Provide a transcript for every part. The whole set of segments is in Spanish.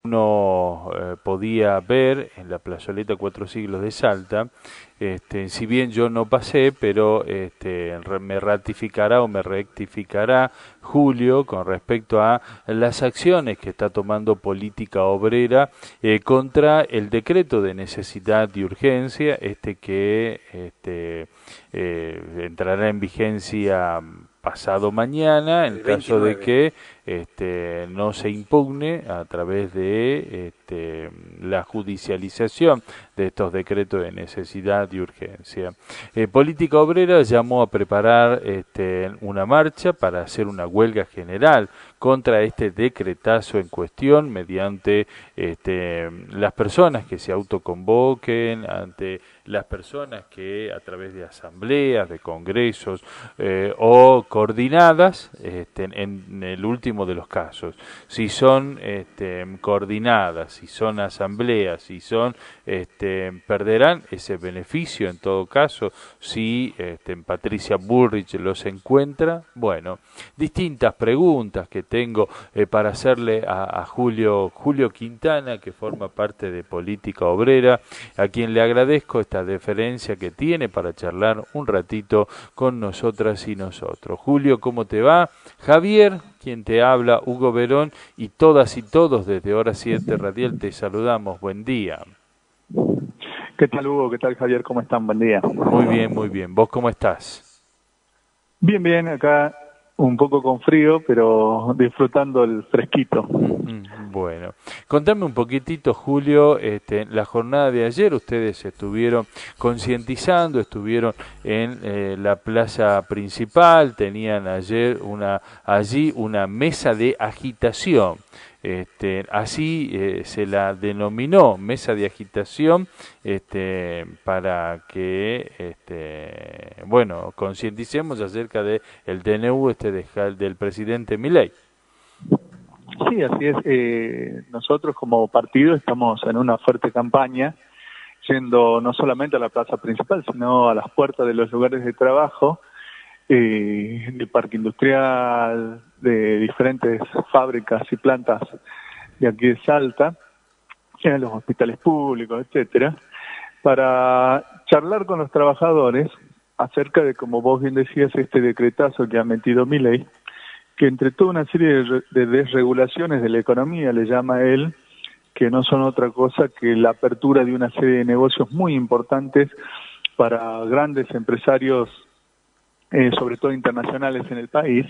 uno podía ver en la plazoleta Cuatro Siglos de Salta. Si bien yo no pasé, pero me ratificará o me rectificará Julio con respecto a las acciones que está tomando Política Obrera contra el decreto de necesidad y urgencia, que entrará en vigencia pasado mañana, en caso de que no se impugne a través de la judicialización de estos decretos de necesidad y urgencia. Política Obrera llamó a preparar una marcha para hacer una huelga general contra este decretazo en cuestión mediante las personas que se autoconvoquen, ante las personas que a través de asambleas, de congresos o coordinadas, en el último de los casos, si son coordinadas, si son asambleas, si son perderán ese beneficio en todo caso si Patricia Bullrich los encuentra. Bueno, distintas preguntas que tengo para hacerle a Julio Quintana, que forma parte de Política Obrera, a quien le agradezco esta deferencia que tiene para charlar un ratito con nosotras y nosotros. Julio, ¿cómo te va? Javier, quien te habla, Hugo Verón, y todas y todos desde Hora 7 Radial te saludamos. Buen día. ¿Qué tal, Hugo? ¿Qué tal, Javier? ¿Cómo están? Buen día. Muy bien, muy bien. ¿Vos cómo estás? Bien, bien. Acá un poco con frío, pero disfrutando el fresquito. Bueno, contame un poquitito, Julio, la jornada de ayer ustedes estuvieron concientizando, estuvieron en la plaza principal, tenían ayer allí una mesa de agitación. Así se la denominó, mesa de agitación, para que, bueno, concienticemos acerca de el DNU del presidente Milei. Sí, así es. Nosotros como partido estamos en una fuerte campaña, yendo no solamente a la plaza principal, sino a las puertas de los lugares de trabajo, del parque industrial, de diferentes fábricas y plantas de aquí de Salta, en los hospitales públicos, etcétera, para charlar con los trabajadores acerca de, como vos bien decías, este decretazo que ha metido Milei, que entre toda una serie de desregulaciones de la economía, le llama él, que no son otra cosa que la apertura de una serie de negocios muy importantes para grandes empresarios, sobre todo internacionales en el país.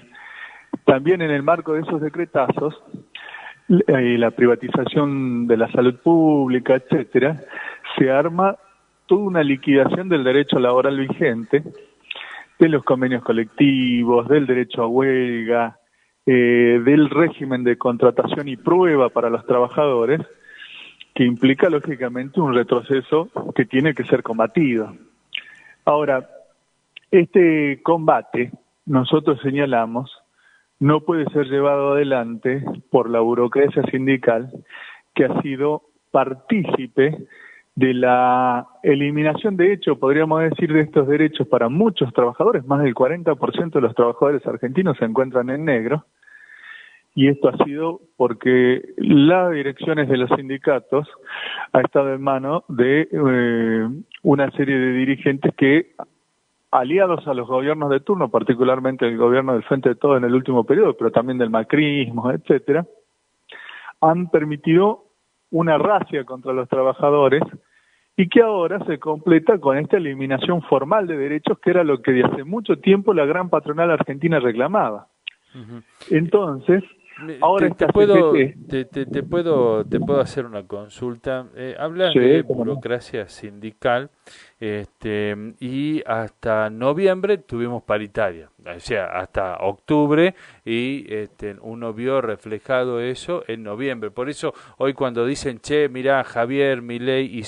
También en el marco de esos decretazos, la privatización de la salud pública, etcétera, se arma toda una liquidación del derecho laboral vigente, de los convenios colectivos, del derecho a huelga, del régimen de contratación y prueba para los trabajadores, que implica lógicamente un retroceso que tiene que ser combatido. Ahora, este combate, nosotros señalamos, no puede ser llevado adelante por la burocracia sindical, que ha sido partícipe de la eliminación, de hecho, podríamos decir, de estos derechos para muchos trabajadores. Más del 40% de los trabajadores argentinos se encuentran en negro, y esto ha sido porque las direcciones de los sindicatos ha estado en manos de una serie de dirigentes que, aliados a los gobiernos de turno, particularmente el gobierno del Frente de Todos en el último periodo, pero también del macrismo, etcétera, han permitido una racia contra los trabajadores, y que ahora se completa con esta eliminación formal de derechos, que era lo que de hace mucho tiempo la gran patronal argentina reclamaba. Entonces, ahora te puedo hacer una consulta. Hablas de burocracia sindical, y hasta noviembre tuvimos paritaria, o sea, hasta octubre, y uno vio reflejado eso en noviembre. Por eso hoy cuando dicen, che, mirá, Javier Milei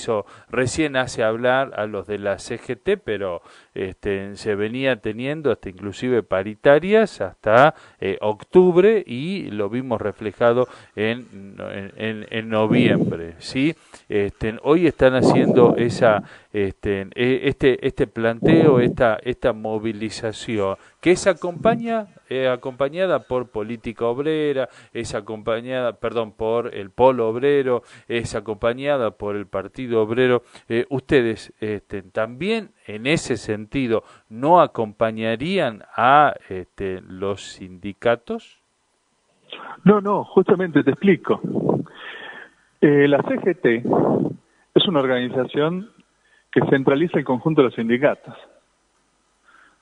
recién hace hablar a los de la CGT, pero se venía teniendo hasta inclusive paritarias hasta octubre, y lo vimos reflejado en noviembre, ¿sí? Hoy están haciendo esa este planteo, esta movilización, que es acompañada por política obrera, es acompañada, por el Polo Obrero, es acompañada por el Partido Obrero. ¿Ustedes también en ese sentido no acompañarían a los sindicatos? No, justamente te explico. La CGT es una organización que centraliza el conjunto de los sindicatos.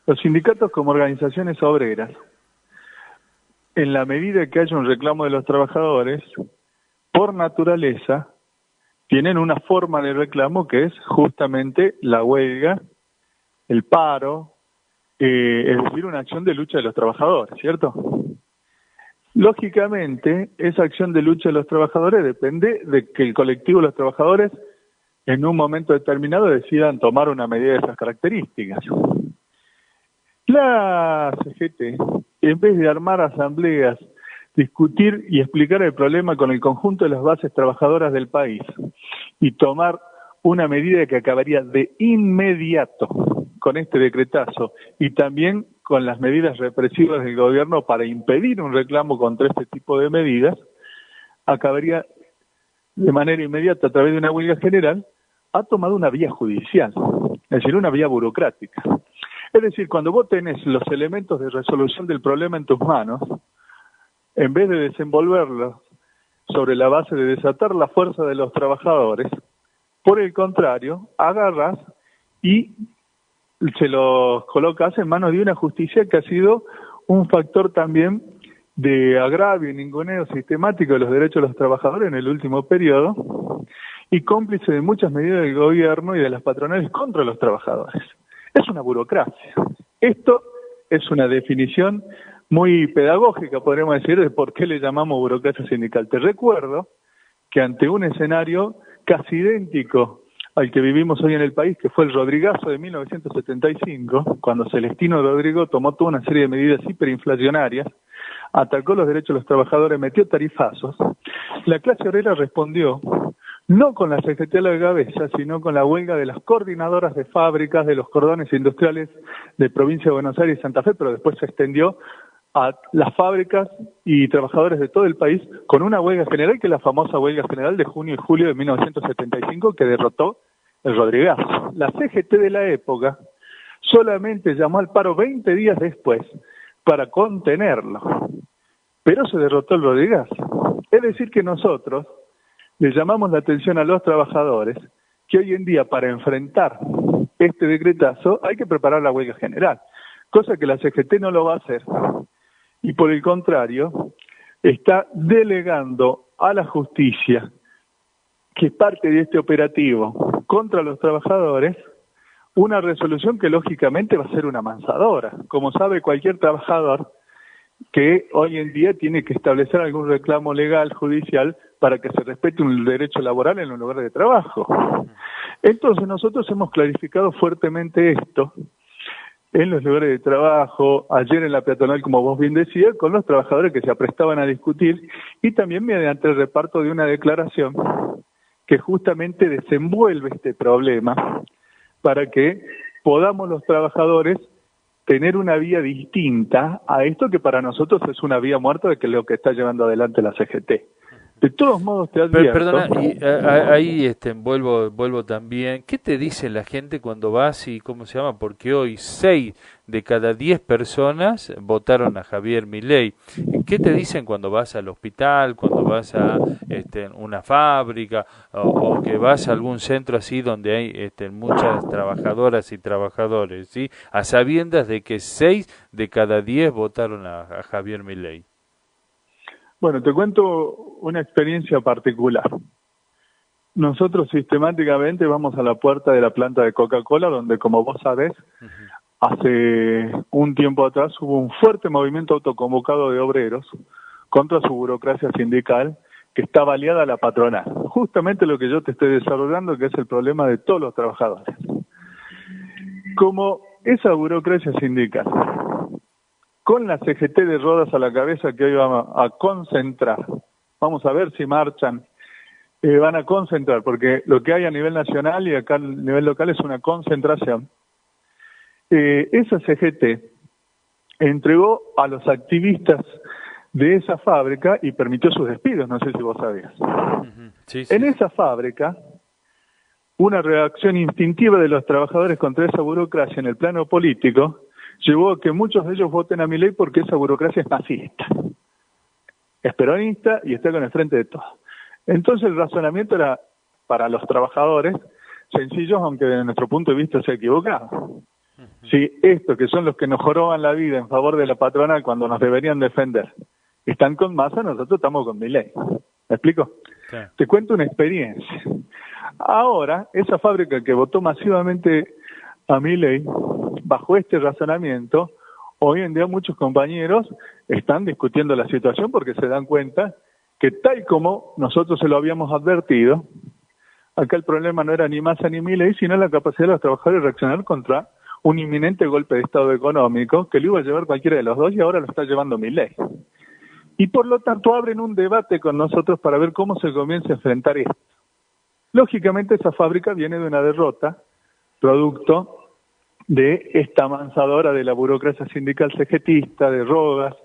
Los sindicatos como organizaciones obreras, en la medida que haya un reclamo de los trabajadores, por naturaleza, tienen una forma de reclamo que es justamente la huelga, el paro, es decir, una acción de lucha de los trabajadores, ¿cierto? Lógicamente, esa acción de lucha de los trabajadores depende de que el colectivo de los trabajadores en un momento determinado decidan tomar una medida de esas características. La CGT, en vez de armar asambleas, discutir y explicar el problema con el conjunto de las bases trabajadoras del país y tomar una medida que acabaría de inmediato con este decretazo y también con las medidas represivas del gobierno para impedir un reclamo contra este tipo de medidas, acabaría de manera inmediata a través de una huelga general, ha tomado una vía judicial, es decir, una vía burocrática. Es decir, cuando vos tenés los elementos de resolución del problema en tus manos, en vez de desenvolverlos sobre la base de desatar la fuerza de los trabajadores, por el contrario, agarras y se los colocas en manos de una justicia que ha sido un factor también de agravio y ninguneo sistemático de los derechos de los trabajadores en el último periodo y cómplice de muchas medidas del gobierno y de las patronales contra los trabajadores. Es una burocracia. Esto es una definición muy pedagógica, podríamos decir, de por qué le llamamos burocracia sindical. Te recuerdo que ante un escenario casi idéntico al que vivimos hoy en el país, que fue el Rodrigazo de 1975, cuando Celestino Rodrigo tomó toda una serie de medidas hiperinflacionarias, atacó los derechos de los trabajadores, metió tarifazos, la clase obrera respondió no con la CGT a la cabeza, sino con la huelga de las coordinadoras de fábricas, de los cordones industriales de provincia de Buenos Aires y Santa Fe, pero después se extendió a las fábricas y trabajadores de todo el país con una huelga general, que es la famosa huelga general de junio y julio de 1975, que derrotó el Rodrigazo. La CGT de la época solamente llamó al paro 20 días después para contenerlo, pero se derrotó el Rodrigazo. Es decir que nosotros le llamamos la atención a los trabajadores que hoy en día para enfrentar este decretazo hay que preparar la huelga general, cosa que la CGT no lo va a hacer. Y por el contrario, está delegando a la justicia, que es parte de este operativo contra los trabajadores, una resolución que lógicamente va a ser una mansadora. Como sabe cualquier trabajador que hoy en día tiene que establecer algún reclamo legal, judicial, para que se respete un derecho laboral en un lugar de trabajo. Entonces nosotros hemos clarificado fuertemente esto en los lugares de trabajo, ayer en la peatonal, como vos bien decías, con los trabajadores que se aprestaban a discutir y también mediante el reparto de una declaración que justamente desenvuelve este problema para que podamos los trabajadores tener una vía distinta a esto que para nosotros es una vía muerta de que es lo que está llevando adelante la CGT. De todos modos te advierto... Perdona, y ahí vuelvo también. ¿Qué te dice la gente cuando vas y cómo se llama? Porque hoy 6 de cada 10 personas votaron a Javier Milei. ¿Qué te dicen cuando vas al hospital, cuando vas a una fábrica o que vas a algún centro así donde hay muchas trabajadoras y trabajadores, ¿sí? A sabiendas de que 6 de cada 10 votaron a Javier Milei? Bueno, te cuento una experiencia particular. Nosotros sistemáticamente vamos a la puerta de la planta de Coca-Cola, donde, como vos sabés, hace un tiempo atrás hubo un fuerte movimiento autoconvocado de obreros contra su burocracia sindical, que está aliada a la patronal. Justamente lo que yo te estoy desarrollando, que es el problema de todos los trabajadores. Como esa burocracia sindical, con la CGT de Rodas a la cabeza que hoy vamos a concentrar, vamos a ver si marchan van a concentrar, porque lo que hay a nivel nacional y acá a nivel local es una concentración. Esa CGT entregó a los activistas de esa fábrica y permitió sus despidos, no sé si vos sabías. Sí, sí. En esa fábrica, una reacción instintiva de los trabajadores contra esa burocracia en el plano político llevó a que muchos de ellos voten a Milei porque esa burocracia es fascista, es peronista y está con el frente de todo. Entonces el razonamiento era, para los trabajadores, sencillo, aunque desde nuestro punto de vista sea equivocado. Si estos que son los que nos joroban la vida en favor de la patronal cuando nos deberían defender, están con Massa, nosotros estamos con Milei. ¿Me explico? Sí. Te cuento una experiencia. Ahora, esa fábrica que votó masivamente a Milei, bajo este razonamiento, hoy en día muchos compañeros están discutiendo la situación porque se dan cuenta que tal como nosotros se lo habíamos advertido, acá el problema no era ni Massa ni Milei, sino la capacidad de los trabajadores de reaccionar contra un inminente golpe de estado económico que lo iba a llevar cualquiera de los dos y ahora lo está llevando Milei. Y por lo tanto abren un debate con nosotros para ver cómo se comienza a enfrentar esto. Lógicamente esa fábrica viene de una derrota, producto de esta amansadora de la burocracia sindical CGTista, de Rodas,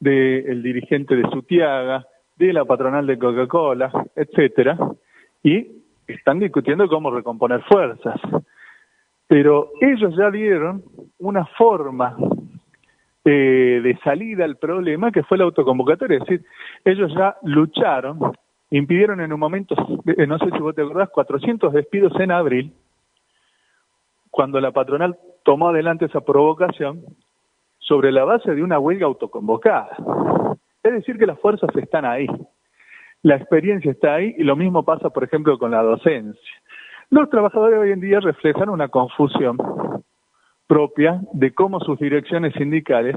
del dirigente de Sutiaga, de la patronal de Coca-Cola, etcétera, y están discutiendo cómo recomponer fuerzas. Pero ellos ya dieron una forma de salida al problema que fue la autoconvocatoria, es decir, ellos ya lucharon, impidieron en un momento, no sé si vos te acordás, 400 despidos en abril, cuando la patronal tomó adelante esa provocación sobre la base de una huelga autoconvocada. Es decir, que las fuerzas están ahí, la experiencia está ahí, y lo mismo pasa, por ejemplo, con la docencia. Los trabajadores hoy en día reflejan una confusión propia de cómo sus direcciones sindicales,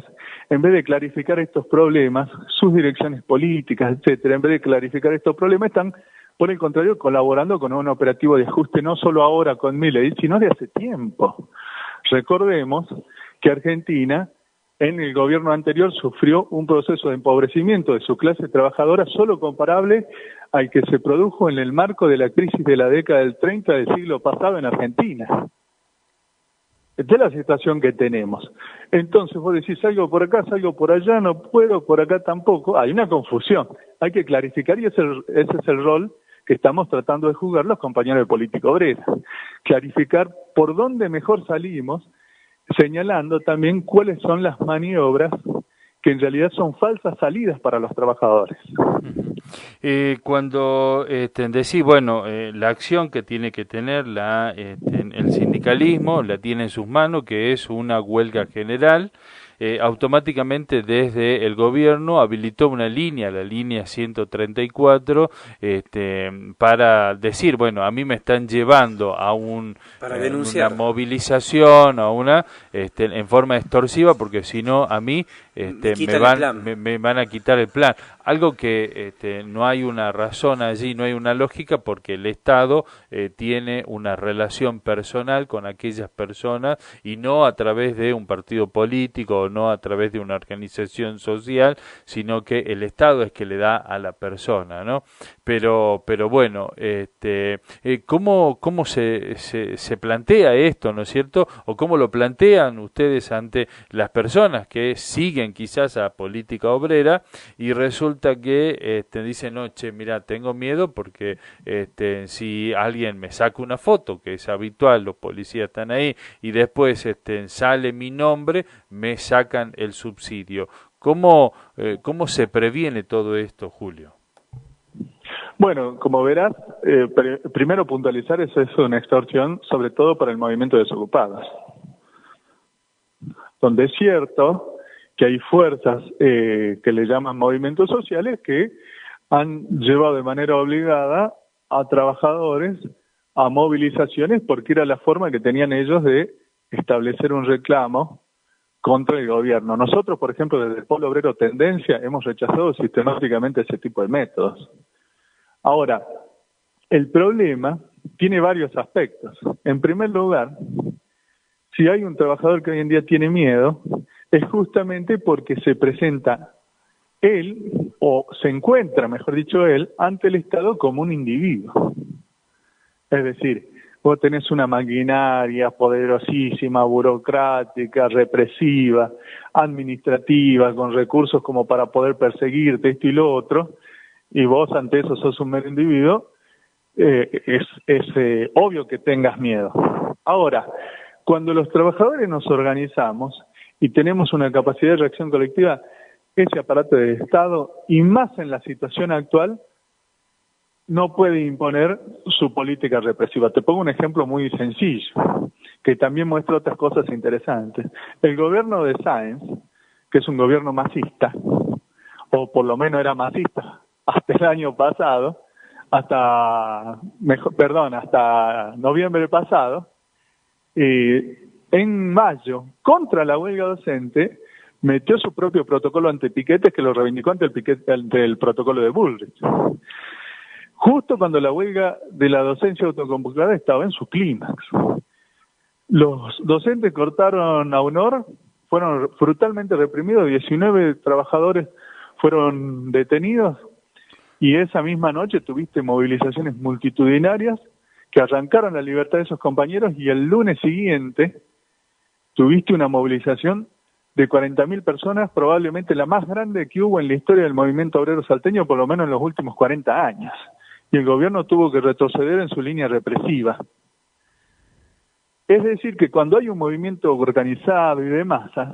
en vez de clarificar estos problemas, sus direcciones políticas, etcétera, en vez de clarificar estos problemas, están, por el contrario, colaborando con un operativo de ajuste no solo ahora con Milei, sino de hace tiempo. Recordemos que Argentina, en el gobierno anterior, sufrió un proceso de empobrecimiento de su clase trabajadora solo comparable al que se produjo en el marco de la crisis de la década del 30 del siglo pasado en Argentina. Esta es la situación que tenemos. Entonces vos decís, salgo por acá, salgo por allá, no puedo, por acá tampoco. Hay una confusión, hay que clarificar y ese es el rol que estamos tratando de jugar los compañeros de Política Obrera. Clarificar por dónde mejor salimos, señalando también cuáles son las maniobras que en realidad son falsas salidas para los trabajadores. Cuando decís, bueno, la acción que tiene que tener el sindicalismo, la tiene en sus manos, que es una huelga general, automáticamente desde el gobierno habilitó una línea, la línea 134, para decir, bueno, a mí me están llevando a una movilización, a una en forma extorsiva, porque si no a mí me van a quitar el plan. Algo que no hay una razón allí, no hay una lógica, porque el Estado tiene una relación personal con aquellas personas y no a través de un partido político o no a través de una organización social, sino que el Estado es que le da a la persona, ¿no? Pero bueno, ¿cómo se plantea esto, ¿no es cierto? ¿O cómo lo plantean ustedes ante las personas que siguen quizás a Política Obrera y resulta que dicen, no, che, mira, tengo miedo porque si alguien me saca una foto, que es habitual, los policías están ahí, y después sale mi nombre, me sacan el subsidio? ¿Cómo se previene todo esto, Julio? Bueno, como verás, primero puntualizar, eso es una extorsión, sobre todo para el movimiento de desocupados, donde es cierto que hay fuerzas que le llaman movimientos sociales que han llevado de manera obligada a trabajadores a movilizaciones porque era la forma que tenían ellos de establecer un reclamo contra el gobierno. Nosotros, por ejemplo, desde el Polo Obrero Tendencia hemos rechazado sistemáticamente ese tipo de métodos. Ahora, el problema tiene varios aspectos. En primer lugar, si hay un trabajador que hoy en día tiene miedo, es justamente porque se presenta él, o se encuentra, mejor dicho él, ante el Estado como un individuo. Es decir, vos tenés una maquinaria poderosísima, burocrática, represiva, administrativa, con recursos como para poder perseguirte, esto y lo otro, y vos ante eso sos un mero individuo, es obvio que tengas miedo. Ahora, cuando los trabajadores nos organizamos y tenemos una capacidad de reacción colectiva, ese aparato de Estado, y más en la situación actual, no puede imponer su política represiva. Te pongo un ejemplo muy sencillo, que también muestra otras cosas interesantes. El gobierno de Sáenz, que es un gobierno masista, o por lo menos era masista hasta el año pasado, hasta noviembre pasado, en mayo, contra la huelga docente, metió su propio protocolo antipiquetes que lo reivindicó ante el protocolo de Bullrich. Justo cuando la huelga de la docencia autoconvocada estaba en su clímax. Los docentes cortaron a honor, fueron brutalmente reprimidos, 19 trabajadores fueron detenidos, y esa misma noche tuviste movilizaciones multitudinarias que arrancaron la libertad de esos compañeros, y el lunes siguiente tuviste una movilización de 40.000 personas, probablemente la más grande que hubo en la historia del movimiento obrero salteño, por lo menos en los últimos 40 años. Y el gobierno tuvo que retroceder en su línea represiva. Es decir, que cuando hay un movimiento organizado y de masa,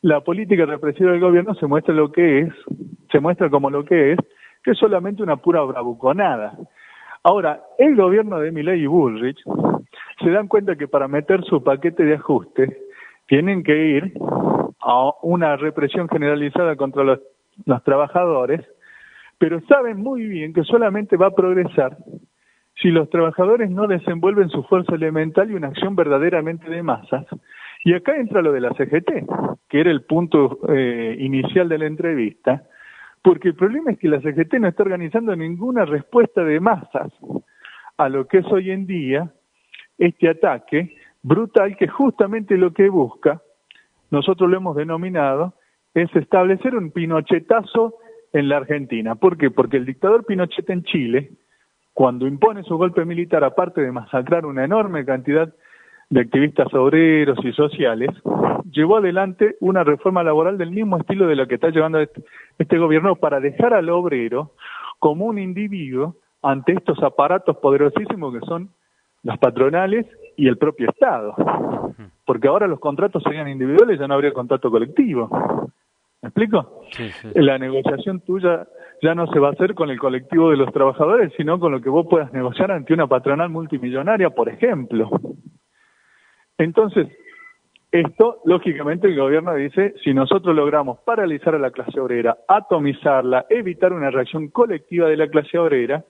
la política represiva del gobierno se muestra como lo que es solamente una pura bravuconada. Ahora, el gobierno de Milei y Bullrich se dan cuenta que para meter su paquete de ajuste tienen que ir a una represión generalizada contra los trabajadores, pero saben muy bien que solamente va a progresar si los trabajadores no desenvuelven su fuerza elemental y una acción verdaderamente de masas. Y acá entra lo de la CGT, que era el punto inicial de la entrevista, porque el problema es que la CGT no está organizando ninguna respuesta de masas a lo que es hoy en día este ataque brutal, que justamente lo que busca, nosotros lo hemos denominado, es establecer un pinochetazo en la Argentina. ¿Por qué? Porque el dictador Pinochet en Chile, cuando impone su golpe militar, aparte de masacrar una enorme cantidad de activistas obreros y sociales, llevó adelante una reforma laboral del mismo estilo de la que está llevando este gobierno, para dejar al obrero como un individuo ante estos aparatos poderosísimos que son las patronales y el propio Estado. Porque ahora los contratos serían individuales, ya no habría contrato colectivo. ¿Me explico? Sí. La negociación tuya ya no se va a hacer con el colectivo de los trabajadores, sino con lo que vos puedas negociar ante una patronal multimillonaria, por ejemplo. Entonces, esto, lógicamente, el gobierno dice, si nosotros logramos paralizar a la clase obrera, atomizarla, evitar una reacción colectiva de la clase obrera,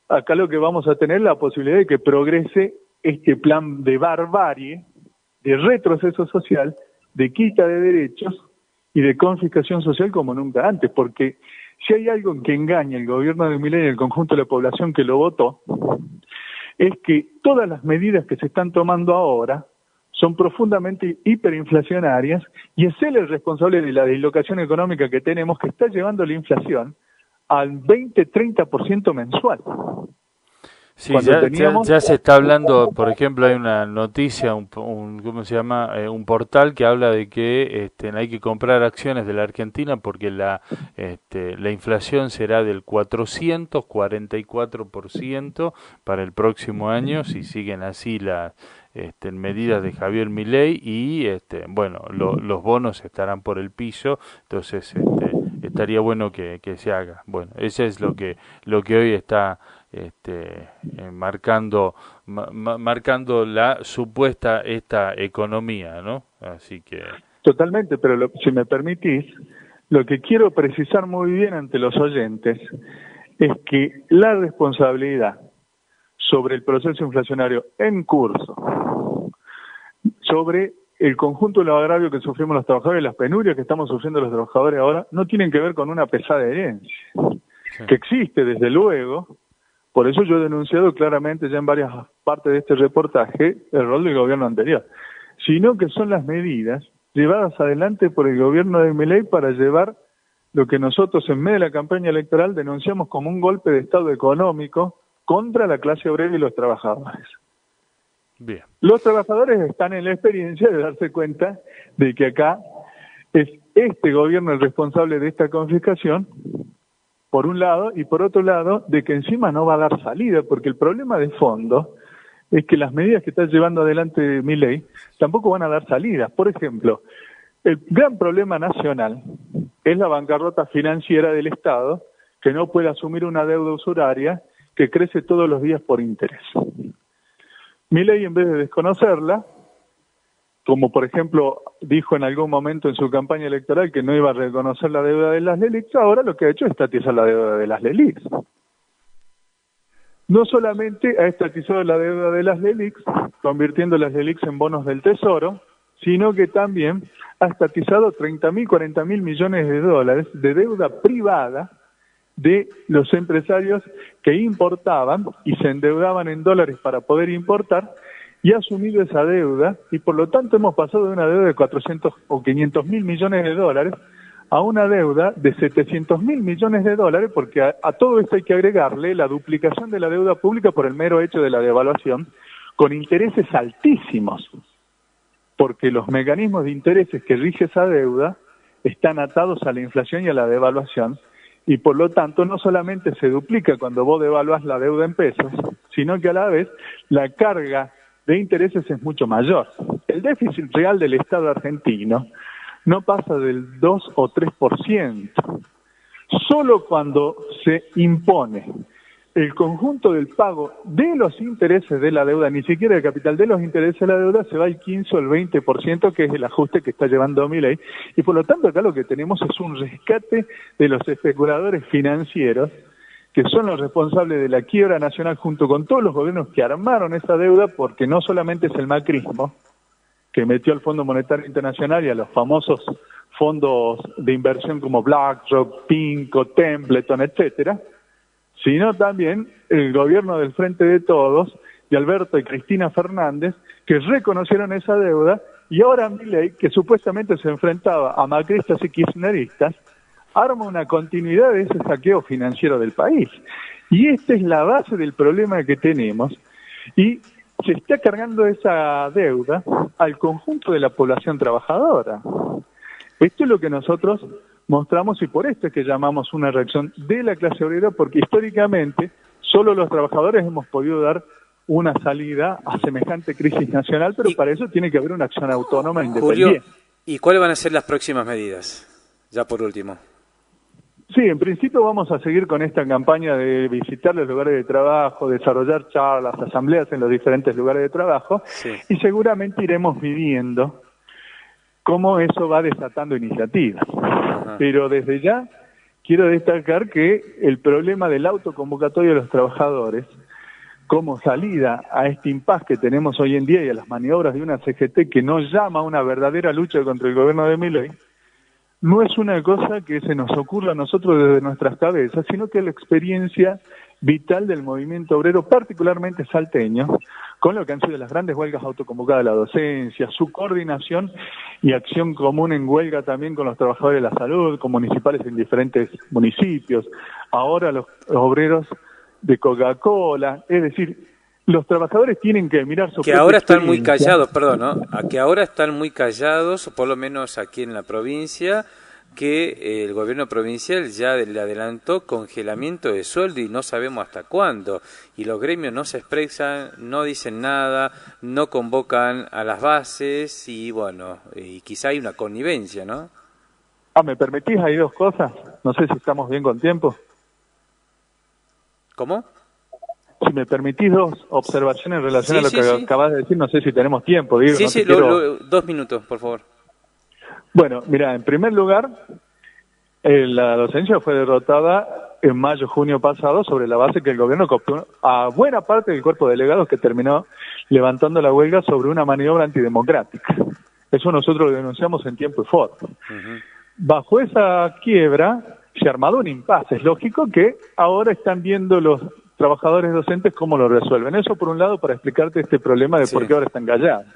acá lo que vamos a tener es la posibilidad de que progrese este plan de barbarie, de retroceso social, de quita de derechos y de confiscación social como nunca antes, porque si hay algo que engaña el gobierno de Milei y el conjunto de la población que lo votó, es que todas las medidas que se están tomando ahora son profundamente hiperinflacionarias, y es él el responsable de la dislocación económica que tenemos, que está llevando la inflación al 20-30% mensual. Sí, ya se está hablando, por ejemplo, hay una noticia, ¿cómo se llama? Un portal que habla de que hay que comprar acciones de la Argentina porque la inflación será del 444% para el próximo año si siguen así las medidas de Javier Milei, y bueno, los bonos estarán por el piso, entonces estaría bueno que se haga. Bueno, eso es lo que hoy está marcando la supuesta esta economía, ¿no? Así que totalmente, pero si me permitís, lo que quiero precisar muy bien ante los oyentes es que la responsabilidad sobre el proceso inflacionario en curso, sobre el conjunto de los agravios que sufrimos los trabajadores, las penurias que estamos sufriendo los trabajadores ahora, no tienen que ver con una pesada herencia, que existe desde luego. Por eso yo he denunciado claramente ya en varias partes de este reportaje el rol del gobierno anterior, sino que son las medidas llevadas adelante por el gobierno de Milei para llevar lo que nosotros en medio de la campaña electoral denunciamos como un golpe de Estado económico contra la clase obrera y los trabajadores. Bien. Los trabajadores están en la experiencia de darse cuenta de que acá es este gobierno el responsable de esta confiscación, por un lado, y por otro lado, de que encima no va a dar salida, porque el problema de fondo es que las medidas que está llevando adelante Milei tampoco van a dar salida. Por ejemplo, el gran problema nacional es la bancarrota financiera del Estado, que no puede asumir una deuda usuraria que crece todos los días por interés. Milei, en vez de desconocerla, como por ejemplo dijo en algún momento en su campaña electoral que no iba a reconocer la deuda de las LELIQs, ahora lo que ha hecho es estatizar la deuda de las LELIQs. No solamente ha estatizado la deuda de las LELIQs, convirtiendo las LELIQs en bonos del Tesoro, sino que también ha estatizado 30.000, 40.000 millones de dólares de deuda privada de los empresarios que importaban y se endeudaban en dólares para poder importar, y ha asumido esa deuda, y por lo tanto hemos pasado de una deuda de 400 o 500.000 millones de dólares a una deuda de 700.000 millones de dólares, porque a todo esto hay que agregarle la duplicación de la deuda pública por el mero hecho de la devaluación, con intereses altísimos, porque los mecanismos de intereses que rige esa deuda están atados a la inflación y a la devaluación, y por lo tanto no solamente se duplica cuando vos devaluás la deuda en pesos, sino que a la vez la carga de intereses es mucho mayor. El déficit real del Estado argentino no pasa del 2 o 3%. Solo cuando se impone el conjunto del pago de los intereses de la deuda, ni siquiera el capital, de los intereses de la deuda, se va al 15 o el 20%, que es el ajuste que está llevando Milei, y por lo tanto acá lo que tenemos es un rescate de los especuladores financieros, que son los responsables de la quiebra nacional junto con todos los gobiernos que armaron esa deuda, porque no solamente es el macrismo, que metió al Fondo Monetario Internacional y a los famosos fondos de inversión como BlackRock, PINCO, Templeton, etcétera, sino también el gobierno del Frente de Todos, de Alberto y Cristina Fernández, que reconocieron esa deuda, y ahora Milei, que supuestamente se enfrentaba a macristas y kirchneristas, arma una continuidad de ese saqueo financiero del país. Y esta es la base del problema que tenemos, y se está cargando esa deuda al conjunto de la población trabajadora. Esto es lo que nosotros mostramos, y por esto es que llamamos una reacción de la clase obrera, porque históricamente solo los trabajadores hemos podido dar una salida a semejante crisis nacional, pero para eso tiene que haber una acción autónoma independiente. Julio, ¿y cuáles van a ser las próximas medidas? Ya por último. Sí, en principio vamos a seguir con esta campaña de visitar los lugares de trabajo, desarrollar charlas, asambleas en los diferentes lugares de trabajo, sí, y seguramente iremos viviendo cómo eso va desatando iniciativas. Ajá. Pero desde ya quiero destacar que el problema del autoconvocatorio de los trabajadores, como salida a este impasse que tenemos hoy en día y a las maniobras de una CGT que no llama a una verdadera lucha contra el gobierno de Milei, no es una cosa que se nos ocurra a nosotros desde nuestras cabezas, sino que es la experiencia vital del movimiento obrero, particularmente salteño, con lo que han sido las grandes huelgas autoconvocadas de la docencia, su coordinación y acción común en huelga también con los trabajadores de la salud, con municipales en diferentes municipios, ahora los obreros de Coca-Cola, es decir, los trabajadores tienen que mirar su que ahora están muy callados, perdón, ¿no? A que ahora están muy callados, por lo menos aquí en la provincia, que el gobierno provincial ya le adelantó congelamiento de sueldo y no sabemos hasta cuándo. Y los gremios no se expresan, no dicen nada, no convocan a las bases y bueno, y quizá hay una connivencia, ¿no? ¿Me permitís? Hay dos cosas. No sé si estamos bien con tiempo. ¿Cómo? Si me permitís dos observaciones en relación a lo que acabas de decir, no sé si tenemos tiempo. Digo, sí, no 2 minutos, por favor. Bueno, mira, en primer lugar, la docencia fue derrotada en mayo, junio pasado, sobre la base que el gobierno cooptó a buena parte del cuerpo de delegados que terminó levantando la huelga sobre una maniobra antidemocrática. Eso nosotros lo denunciamos en tiempo y forma. Bajo esa quiebra se ha armado un impasse. Es lógico que ahora están viendo los trabajadores docentes cómo lo resuelven. Eso por un lado para explicarte este problema de por qué ahora están callados.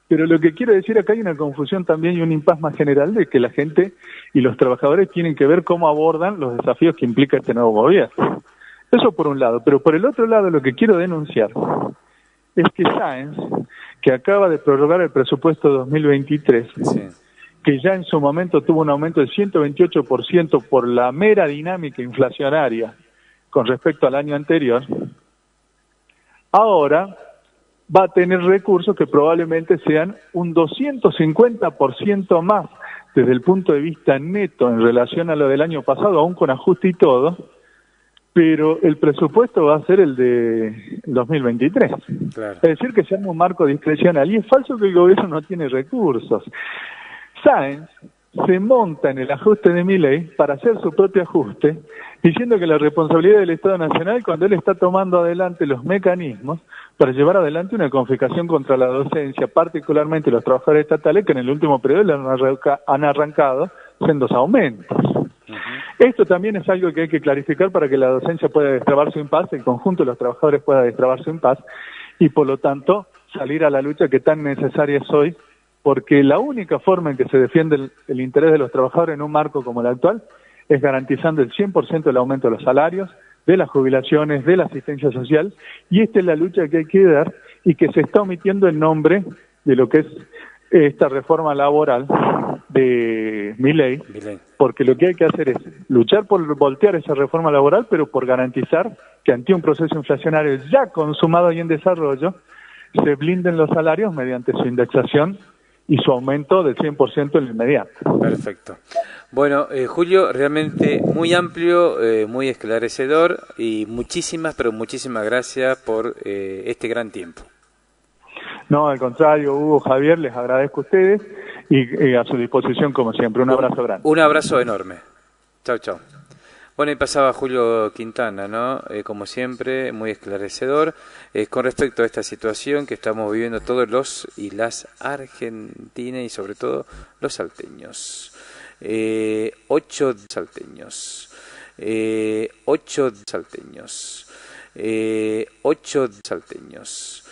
Pero lo que quiero decir acá hay una confusión también y un impasse más general de que la gente y los trabajadores tienen que ver cómo abordan los desafíos que implica este nuevo gobierno. Eso por un lado, pero por el otro lado lo que quiero denunciar es que Sáenz, que acaba de prorrogar el presupuesto 2023, sí, que ya en su momento tuvo un aumento del 128% por la mera dinámica inflacionaria con respecto al año anterior, ahora va a tener recursos que probablemente sean un 250% más desde el punto de vista neto en relación a lo del año pasado, aún con ajuste y todo, pero el presupuesto va a ser el de 2023. Claro. Es decir, que se arma un marco discrecional. Y es falso que el gobierno no tiene recursos. Sáenz se monta en el ajuste de Milei para hacer su propio ajuste, diciendo que la responsabilidad del Estado Nacional cuando él está tomando adelante los mecanismos para llevar adelante una confiscación contra la docencia, particularmente los trabajadores estatales, que en el último periodo han arrancado sendos aumentos. Esto también es algo que hay que clarificar para que la docencia pueda destrabar su impas, el conjunto de los trabajadores pueda destrabar su impas y por lo tanto salir a la lucha que tan necesaria es hoy, porque la única forma en que se defiende el interés de los trabajadores en un marco como el actual es garantizando el 100% del aumento de los salarios, de las jubilaciones, de la asistencia social, y esta es la lucha que hay que dar y que se está omitiendo el nombre de lo que es esta reforma laboral de Milei, porque lo que hay que hacer es luchar por voltear esa reforma laboral, pero por garantizar que ante un proceso inflacionario ya consumado y en desarrollo, se blinden los salarios mediante su indexación y su aumento del 100% en el inmediato. Perfecto. Bueno, Julio, realmente muy amplio, muy esclarecedor y muchísimas, pero muchísimas gracias por este gran tiempo. No, al contrario, Hugo, Javier, les agradezco a ustedes y a su disposición como siempre. Un abrazo grande. Un abrazo enorme. Chau, chau. Bueno, y pasaba Julio Quintana, ¿no? Como siempre, muy esclarecedor con respecto a esta situación que estamos viviendo todos los y las argentinas y sobre todo los salteños. 8 salteños. 8 salteños. 8 salteños.